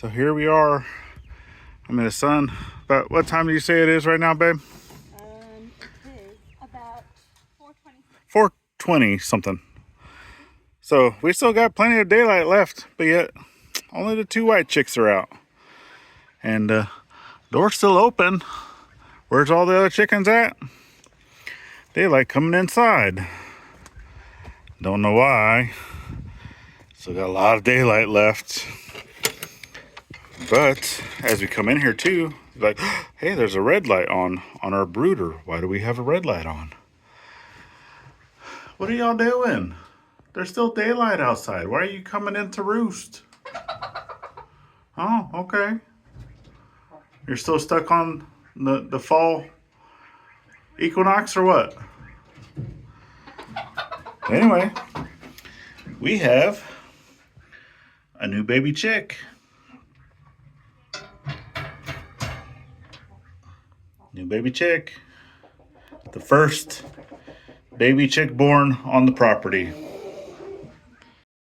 So here we are. I'm in the sun. But what time do you say it is right now, babe? It is about 4:20. 4:20 something. So we still got plenty of daylight left, but yet only the two white chicks are out. And door's still open. Where's all the other chickens at? They like coming inside. Don't know why. Still got a lot of daylight left. But as we come in here too, like, hey, there's a red light on our brooder. Why do we have a red light on? What are y'all doing? There's still daylight outside. Why are you coming in to roost? Oh, okay. You're still stuck on the fall equinox or what? Anyway, we have a new baby chick. New baby chick. The first baby chick born on the property.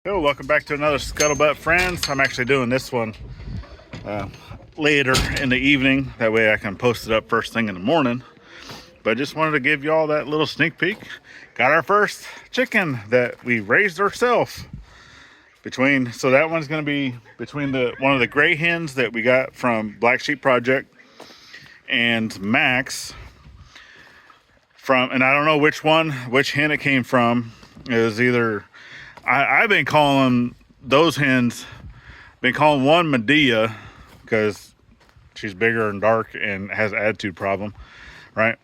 Hello, welcome back to another Scuttlebutt, friends. I'm actually doing this one later in the evening. That way I can post it up first thing in the morning. But I just wanted to give y'all that little sneak peek. Got our first chicken that we raised ourselves. So that one's going to be between one of the gray hens that we got from Black Sheep Project and Max and I don't know which hen it came from. It was either, I've been calling those hens, one Medea because she's bigger and dark and has an attitude problem, right?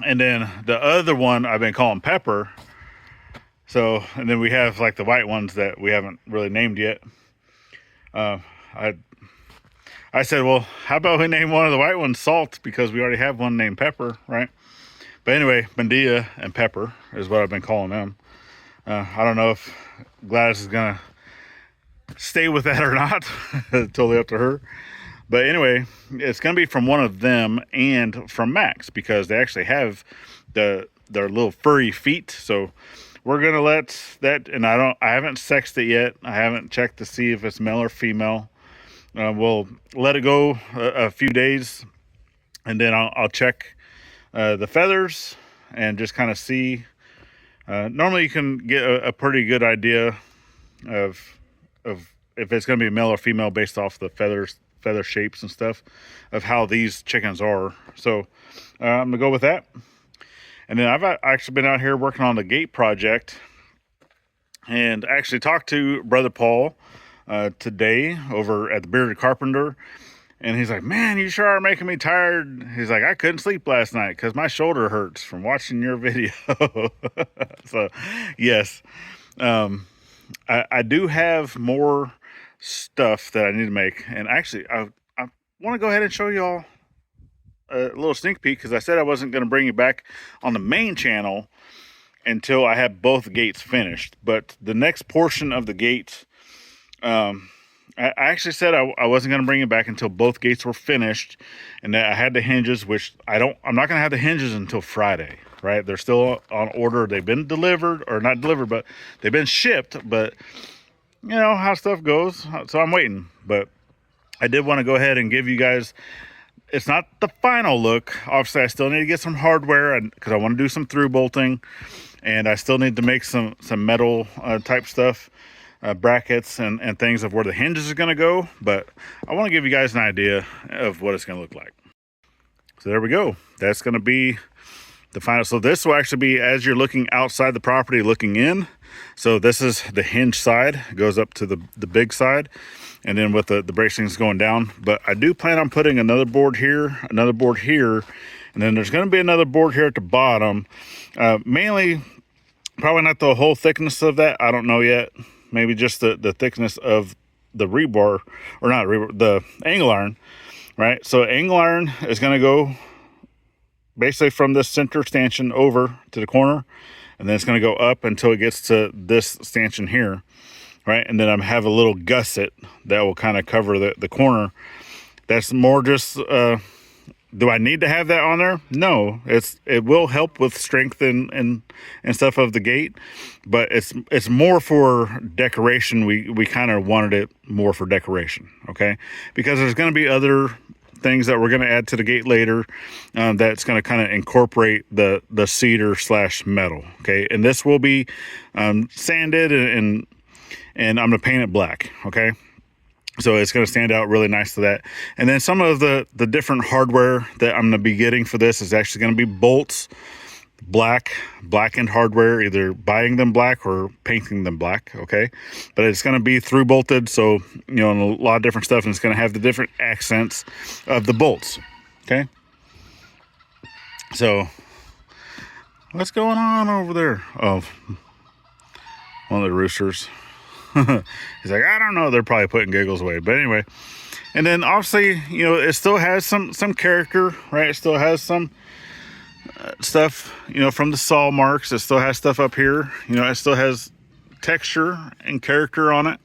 And then the other one I've been calling Pepper. So, and then we have like the white ones that we haven't really named yet. I said, well, how about we name one of the white ones Salt, because we already have one named Pepper, right? But anyway, Medea and Pepper is what I've been calling them. I don't know if Gladys is gonna stay with that or not. Totally up to her. But anyway, it's gonna be from one of them and from Max, because they actually have their little furry feet. So we're gonna let that, and I haven't sexed it yet. I haven't checked to see if it's male or female. We'll let it go a few days, and then I'll check the feathers and just kind of see. Normally you can get a pretty good idea of if it's going to be male or female based off the feather shapes and stuff of how these chickens are. So I'm gonna go with that. And then I've actually been out here working on the gate project, and actually talked to Brother Paul today over at the Bearded Carpenter. And he's like, man, you sure are making me tired. He's like, I couldn't sleep last night because my shoulder hurts from watching your video. So, yes. I do have more stuff that I need to make. And actually, I want to go ahead and show y'all a little sneak peek, because I said I wasn't going to bring you back on the main channel until I have both gates finished. But the next portion of the gates, I actually said I wasn't going to bring it back until both gates were finished, and that I had the hinges, which I'm not going to have the hinges until Friday, right? They're still on order. They've been delivered, or not delivered, but they've been shipped. But you know how stuff goes, so I'm waiting. But I did want to go ahead and give you guys, it's not the final look. Obviously, I still need to get some hardware, because I want to do some through bolting, and I still need to make some metal type stuff. Brackets and things of where the hinges are going to go, but I want to give you guys an idea of what it's going to look like. So there we go. That's going to be the final. So this will actually be as you're looking outside the property looking in. So this is the hinge side. It goes up to the big side, and then with the bracings going down. But I do plan on putting another board here, and then there's going to be another board here at the bottom. Mainly, probably not the whole thickness of that. I don't know yet. Maybe just the thickness of the rebar, or not rebar, the angle iron, right? So angle iron is going to go basically from this center stanchion over to the corner, and then it's going to go up until it gets to this stanchion here, right? And then I have a little gusset that will kind of cover the corner. That's more just do I need to have that on there? No, it will help with strength and stuff of the gate, but it's more for decoration. We kind of wanted it more for decoration, okay? Because there's going to be other things that we're going to add to the gate later, that's going to kind of incorporate the cedar / metal, okay? And this will be sanded and I'm going to paint it black, okay? So it's going to stand out really nice to that. And then some of the different hardware that I'm going to be getting for this is actually going to be bolts, blackened hardware, either buying them black or painting them black, okay? But it's going to be through bolted, so, you know, and a lot of different stuff, and it's going to have the different accents of the bolts, okay? So, what's going on over there? Oh, one of the roosters. He's like, I don't know, they're probably putting giggles away, but anyway. And then obviously, you know, it still has some character, right? It still has some stuff, you know, from the saw marks. It still has stuff up here, you know, it still has texture and character on it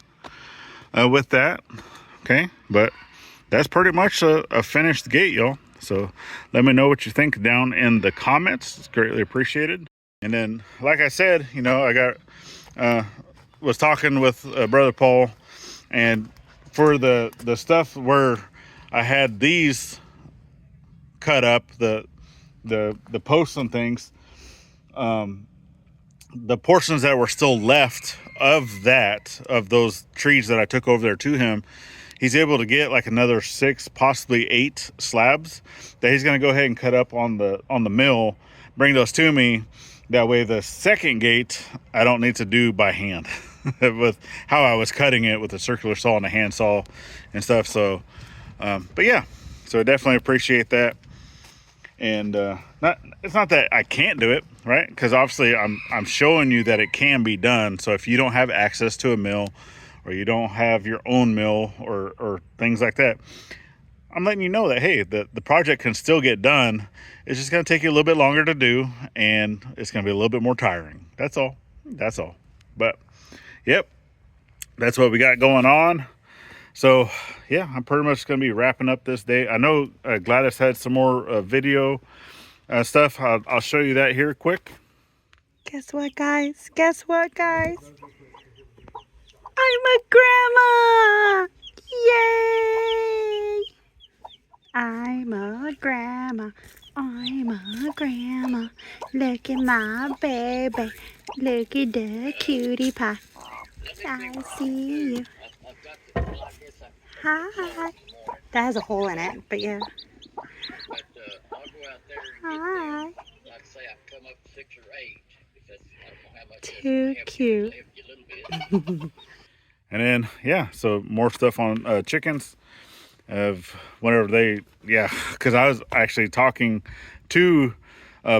with that, okay? But that's pretty much a finished gate, y'all. So let me know what you think down in the comments. It's greatly appreciated. And then, like I said, you know, I got was talking with Brother Paul, and for the stuff where I had these cut up, the posts and things, the portions that were still left of those trees that I took over there to him, he's able to get like another 6, possibly 8 slabs that he's going to go ahead and cut up on the mill, bring those to me. That way the second gate I don't need to do by hand with how I was cutting it with a circular saw and a hand saw and stuff. So but yeah, so I definitely appreciate that. And it's not that I can't do it, right? Because obviously I'm showing you that it can be done. So if you don't have access to a mill, or you don't have your own mill, or things like that, I'm letting you know that, hey, the project can still get done. It's just going to take you a little bit longer to do, and it's going to be a little bit more tiring. That's all. But yep, that's what we got going on. So yeah, I'm pretty much going to be wrapping up this day. I know Gladys had some more video stuff. I'll show you that here quick. Guess what, guys? I'm a grandma! Yay! I'm a grandma. Look at my baby. Look at the cutie pie. I see you. Hi. That has a hole in it, but yeah. Hi. Too cute. And then, yeah, so more stuff on chickens of whenever they, because I was actually talking to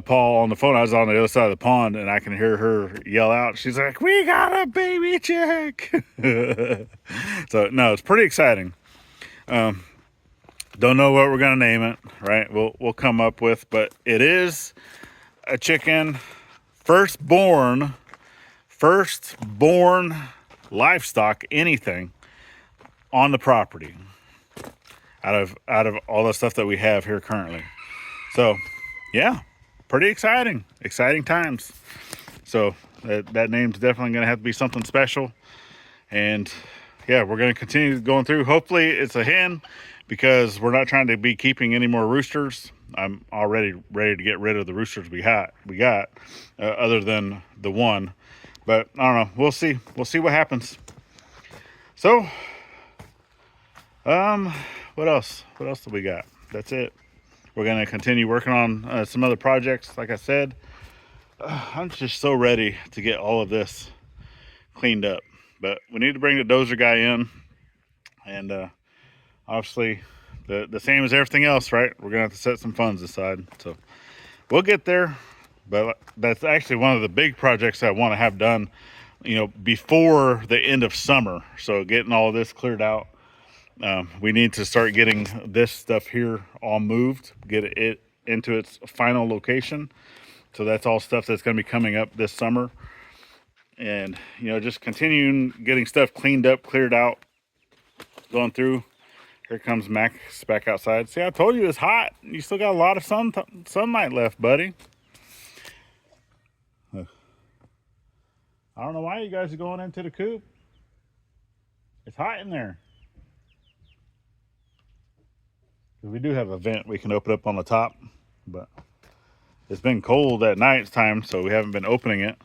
Paul on the phone. I was on the other side of the pond, and I can hear her yell out. She's like, we got a baby chick. So, no, it's pretty exciting. Don't know what we're going to name it, right? We'll come up with, but it is a chicken, firstborn livestock, anything on the property out of all the stuff that we have here currently. So yeah, pretty exciting times. So that name's definitely going to have to be something special. And yeah, we're going to continue going through. Hopefully it's a hen, because we're not trying to be keeping any more roosters. I'm already ready to get rid of the roosters we got other than the one. But I don't know. We'll see what happens. So, what else do we got? That's it. We're going to continue working on some other projects. Like I said, I'm just so ready to get all of this cleaned up. But we need to bring the dozer guy in. And obviously, the same as everything else, right? We're going to have to set some funds aside. So, we'll get there. But that's actually one of the big projects I want to have done, you know, before the end of summer. So getting all of this cleared out. We need to start getting this stuff here all moved, get it into its final location. So that's all stuff that's going to be coming up this summer. And, you know, just continuing getting stuff cleaned up, cleared out, going through. Here comes Max back outside. See, I told you it's hot. You still got a lot of sunlight left, buddy. I don't know why you guys are going into the coop. It's hot in there. We do have a vent we can open up on the top, but it's been cold at night time, so we haven't been opening it.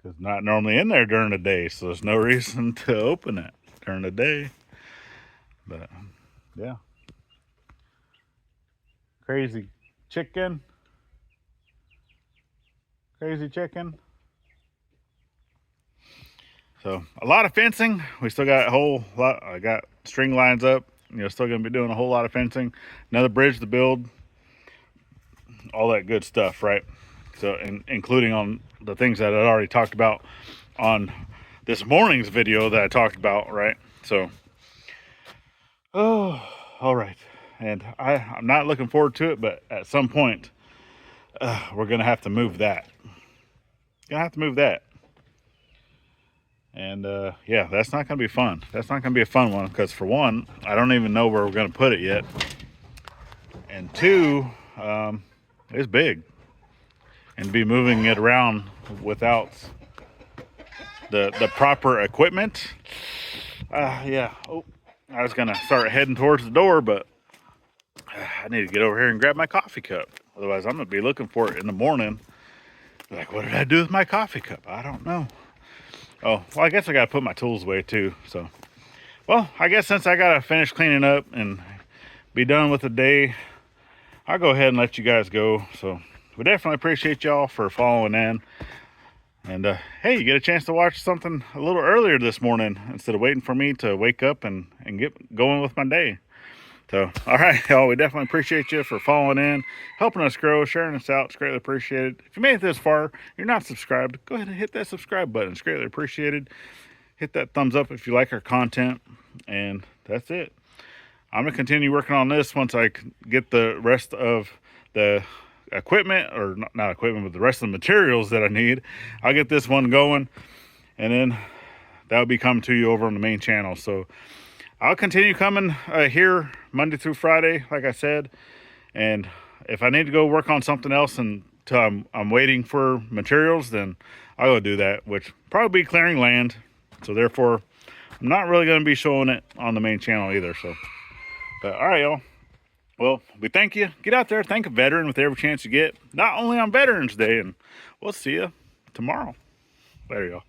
It's not normally in there during the day, so there's no reason to open it during the day. But yeah, crazy chicken. So a lot of fencing. We still got a whole lot. I got string lines up. Still gonna be doing a whole lot of fencing. Another bridge to build. All that good stuff, right? So, including on the things that I already talked about on this morning's video that I talked about, right? So, oh, all right. And I'm not looking forward to it, but at some point, we're gonna have to move that. And yeah, that's not gonna be fun. That's not gonna be a fun one, because for one, I don't even know where we're gonna put it yet. And two, it's big. And to be moving it around without the proper equipment. Yeah. Oh, I was gonna start heading towards the door, but I need to get over here and grab my coffee cup. Otherwise, I'm gonna be looking for it in the morning. Like, what did I do with my coffee cup? I don't know. Oh, well, I guess I gotta put my tools away too. So, well, I guess since I gotta finish cleaning up and be done with the day, I'll go ahead and let you guys go. So, we definitely appreciate y'all for following in. And hey, you get a chance to watch something a little earlier this morning instead of waiting for me to wake up and get going with my day. So, all right, y'all, we definitely appreciate you for following in, helping us grow, sharing us out. It's greatly appreciated. If you made it this far, you're not subscribed, go ahead and hit that subscribe button. It's greatly appreciated. Hit that thumbs up if you like our content. And that's it. I'm going to continue working on this once I get the rest of the equipment, or not equipment, but the rest of the materials that I need. I'll get this one going, and then that'll be coming to you over on the main channel. So I'll continue coming here Monday through Friday, like I said. And if I need to go work on something else until I'm waiting for materials, then I'll go do that, which probably be clearing land. So therefore, I'm not really going to be showing it on the main channel either. So, but all right, y'all. Well, we thank you. Get out there, thank a veteran with every chance you get. Not only on Veterans Day, and we'll see you tomorrow. Later, y'all.